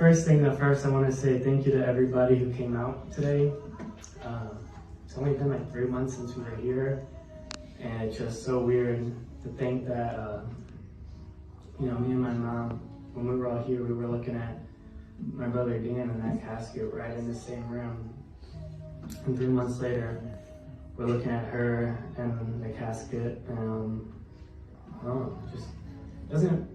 first I want to say thank you to everybody who came out today. It's only been like 3 months since we were here, and it's just so weird to think that, me and my mom, when we were all here, we were looking at my brother Dan in that casket right in the same room. And 3 months later, we're looking at her in the casket, and I don't know, just doesn't,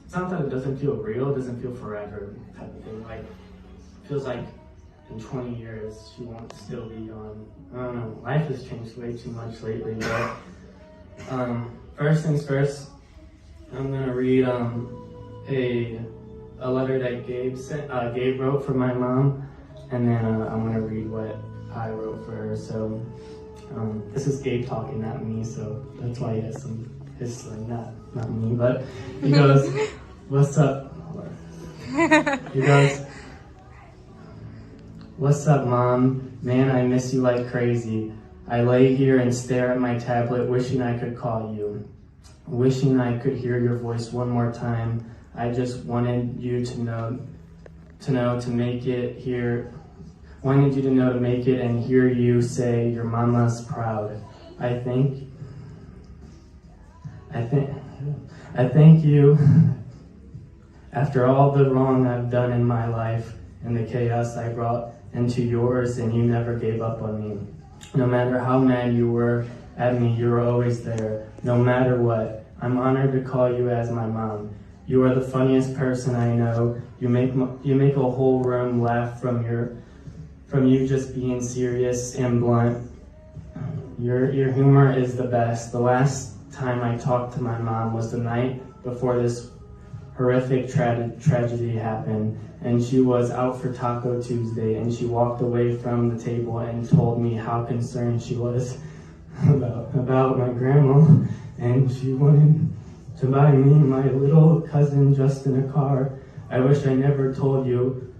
it's not that it doesn't feel real, it doesn't feel forever type of thing. Like, it feels like in 20 years, she won't still be gone. I don't know, life has changed way too much lately, but first things first, I'm gonna read a letter that Gabe wrote for my mom, and then I'm gonna read what I wrote for her. So this is Gabe talking, not me, so that's why he has some history, not me, but he goes, "What's up?" He goes, "What's up, Mom? Man, I miss you like crazy. I lay here and stare at my tablet, wishing I could call you. Wishing I could hear your voice one more time. I just wanted you to know to make it here. Wanted you to know to make it and hear you say your mama's proud. I thank you after all the wrong I've done in my life and the chaos I brought into yours, and you never gave up on me. No matter how mad you were at me, you were always there, no matter what. I'm honored to call you as my mom. You are the funniest person I know. You make a whole room laugh from you just being serious and blunt. Your humor is the best. The last time I talked to my mom was the night before this horrific tragedy happened, and she was out for Taco Tuesday, and she walked away from the table and told me how concerned she was about my grandma, and she wanted to buy me and my little cousin Justin a car. I wish I never told you.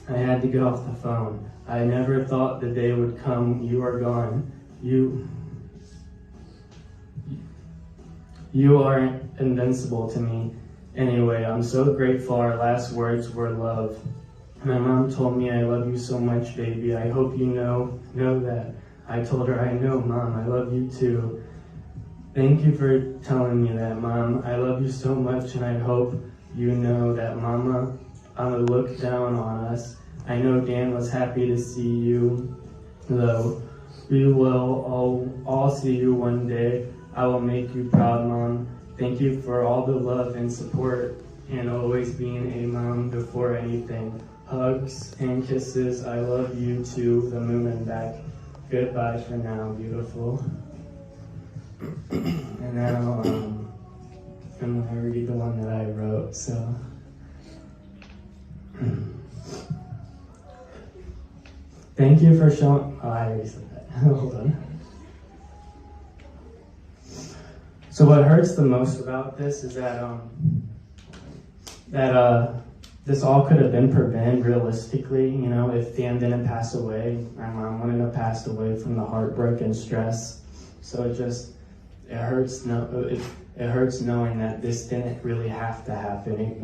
I had to get off the phone. I never thought the day would come. You are gone. You are invincible to me. Anyway, I'm so grateful. Our last words were love. My mom told me I love you so much, baby. I hope you know that. I told her, I know, Mom, I love you too. Thank you for telling me that, Mom. I love you so much, and I hope you know that, Mama, I'm gonna look down on us. I know Dan was happy to see you, though. We will all see you one day. I will make you proud, Mom. Thank you for all the love and support and always being a mom before anything. Hugs and kisses. I love you to the moon and back. Goodbye for now, beautiful." And now I'm gonna read the one that I wrote. So thank you for showing. Oh, I already said that. Hold on. So what hurts the most about this is that this all could have been prevented realistically. You know, if Dan didn't pass away, my mom wouldn't have passed away from the heartbreak and stress. So it hurts knowing that this didn't really have to happen. It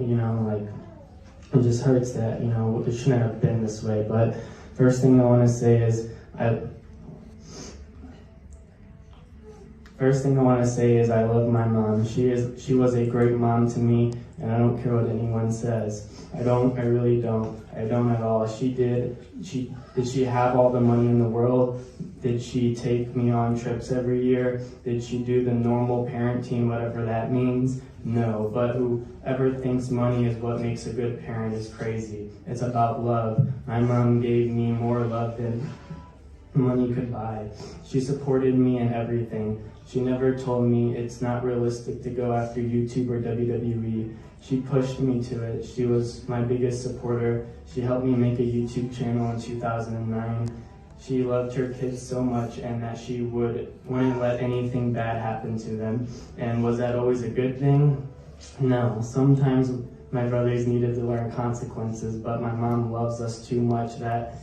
just hurts that, it shouldn't have been this way. But first thing I want to say is I love my mom. She was a great mom to me, and I don't care what anyone says. I really don't. I don't at all. Did she have all the money in the world? Did she take me on trips every year? Did she do the normal parenting, whatever that means? No, but whoever thinks money is what makes a good parent is crazy. It's about love. My mom gave me more love than money could buy. She supported me in everything. She never told me it's not realistic to go after YouTube or WWE. She pushed me to it. She was my biggest supporter. She helped me make a YouTube channel in 2009. She loved her kids so much, and that she wouldn't let anything bad happen to them. And was that always a good thing? No. Sometimes my brothers needed to learn consequences, but my mom loves us too much that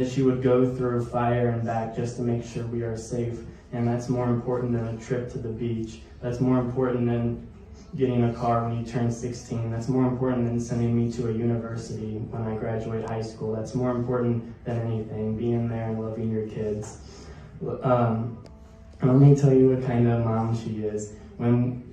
she would go through fire and back just to make sure we are safe. And that's more important than a trip to the beach. That's more important than getting a car when you turn 16. That's more important than sending me to a university when I graduate high school. That's more important than anything, being there and loving your kids. Let me tell you what kind of mom she is. When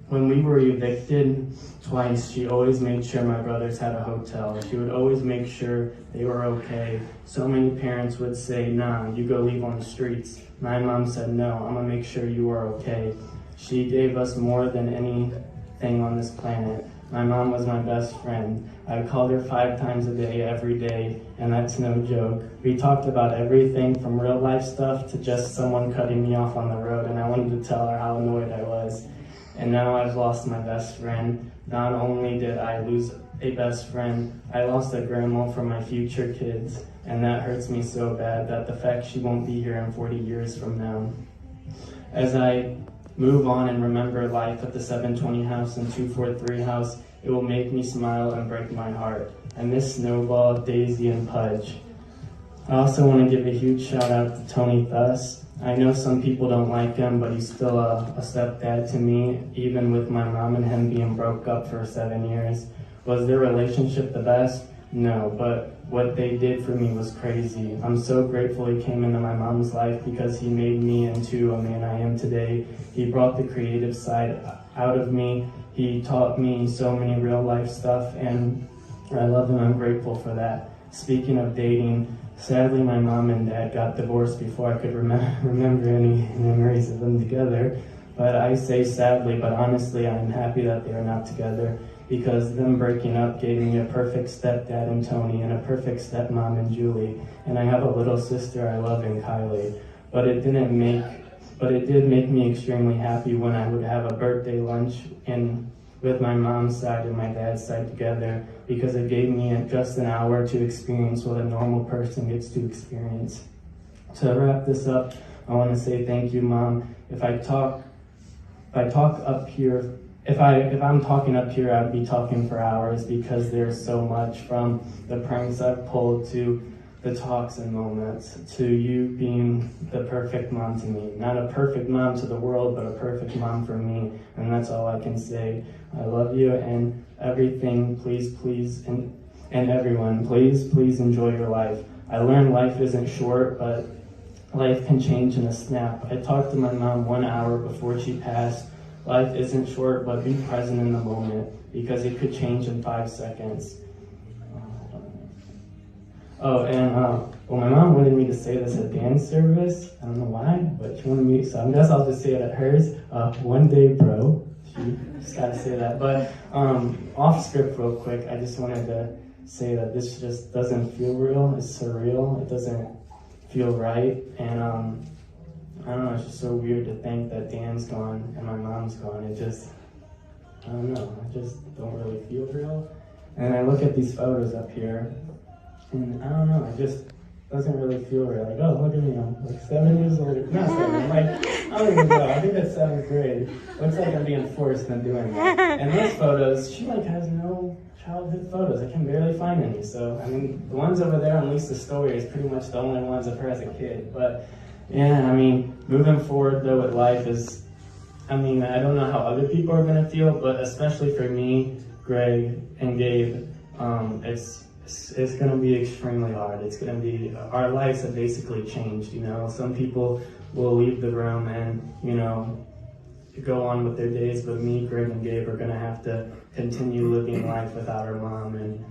we were evicted twice, she always made sure my brothers had a hotel. She would always make sure they were okay. So many parents would say, nah, you go leave on the streets. My mom said, no, I'm gonna make sure you are okay. She gave us more than anything on this planet. My mom was my best friend. I called her 5 times a day, every day, and that's no joke. We talked about everything from real life stuff to just someone cutting me off on the road, and I wanted to tell her how annoyed I was. And now I've lost my best friend. Not only did I lose a best friend, I lost a grandma for my future kids, and that hurts me so bad that the fact she won't be here in 40 years from now. As I move on and remember life at the 720 house and 243 house, it will make me smile and break my heart. I miss Snowball, Daisy, and Pudge. I also want to give a huge shout out to Tony Thuss. I know some people don't like him, but he's still a stepdad to me, even with my mom and him being broke up for 7 years. Was their relationship the best? No, but what they did for me was crazy. I'm so grateful he came into my mom's life because he made me into a man I am today. He brought the creative side out of me. He taught me so many real life stuff, and I love him. I'm grateful for that. Speaking of dating, sadly my mom and dad got divorced before I could remember any memories of them together. But I say sadly, but honestly I'm happy that they are not together, because them breaking up gave me a perfect stepdad in Tony and a perfect stepmom in Julie. And I have a little sister I love in Kylie. But it did make me extremely happy when I would have a birthday lunch with my mom's side and my dad's side together, because it gave me just an hour to experience what a normal person gets to experience. To wrap this up, I want to say thank you, Mom. If I'm talking up here, I'd be talking for hours, because there's so much, from the pranks I've pulled to the talks and moments, to you being the perfect mom to me. Not a perfect mom to the world, but a perfect mom for me, and that's all I can say. I love you, and everything, please, and everyone, please enjoy your life. I learned life isn't short, but life can change in a snap. I talked to my mom 1 hour before she passed. Life isn't short, but be present in the moment, because it could change in 5 seconds. Oh, and well, my mom wanted me to say this at dance service. I don't know why, but she wanted me, so I guess I'll just say it at hers. One day, bro. She just got to say that. But off script real quick, I just wanted to say that this just doesn't feel real. It's surreal. It doesn't feel right. And I don't know, it's just so weird to think that Dan's gone and my mom's gone. I don't know, I just don't really feel real. And I look at these photos up here, and I don't know, it just doesn't really feel real. Like, oh, look at me, I'm like 7 years old. Not 7, like, I don't even know, I think that's 7th grade. Looks like I'm being forced into doing that. And those photos, she like has no childhood photos. I can barely find any. So, I mean, the ones over there on Lisa Story is pretty much the only ones of her as a kid. But yeah, I mean, moving forward though with life is, I mean, I don't know how other people are gonna feel, but especially for me, Greg, and Gabe, it's gonna be extremely hard. It's gonna be, our lives have basically changed, you know. Some people will leave the room and, you know, go on with their days, but me, Greg, and Gabe are gonna have to continue living life without our mom, and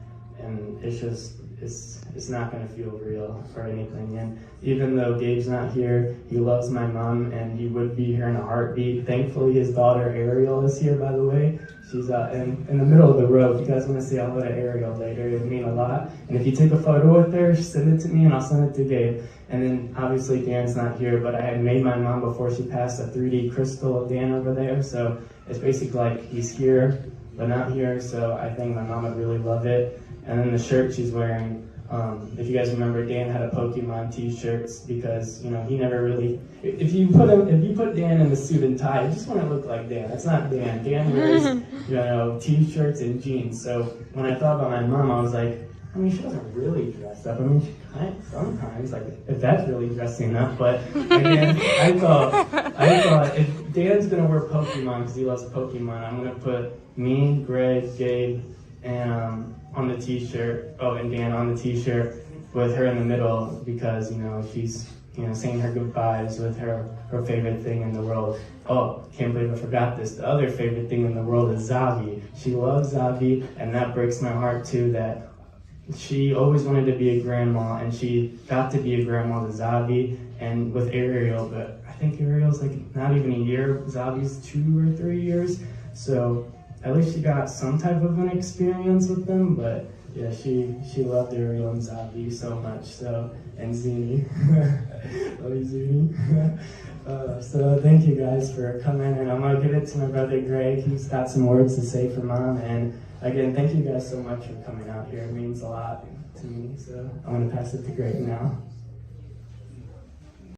it's just, it's not gonna feel real or anything. And even though Gabe's not here, he loves my mom, and he would be here in a heartbeat. Thankfully, his daughter Ariel is here, by the way. She's in the middle of the row. If you guys want to see hello to Ariel later, it would mean a lot. And if you take a photo with her, send it to me and I'll send it to Gabe. And then obviously Dan's not here, but I had made my mom before she passed a 3D crystal of Dan over there. So it's basically like he's here, but not here. So I think my mom would really love it. And then the shirt she's wearing, if you guys remember, Dan had a Pokemon t-shirts, because, you know, he never really, if you put Dan in the suit and tie, it just wouldn't look like Dan. That's not Dan. Dan wears, you know, t-shirts and jeans. So when I thought about my mom, I was like, I mean, she doesn't really dress up. I mean, she kind of, sometimes, like, if that's really dressing up. But again, I thought if Dan's gonna wear Pokemon because he loves Pokemon, I'm gonna put me, Greg, Gabe, and on the T-shirt. Oh, and Dan on the T-shirt with her in the middle because she's saying her goodbyes with her favorite thing in the world. Oh, can't believe I forgot this. The other favorite thing in the world is Zavi. She loves Zavi, and that breaks my heart too. That she always wanted to be a grandma, and she got to be a grandma to Zavi and with Ariel, but I think Ariel's like not even a year. Zavi's 2 or 3 years. So at least she got some type of an experience with them, but yeah, she loved Ariel and Zavi so much. So, and Zini. Love you, Zini. So thank you guys for coming, and I'm gonna give it to my brother Greg. He's got some words to say for Mom, and again, thank you guys so much for coming out here. It means a lot to me. So I'm gonna pass it to Greg now.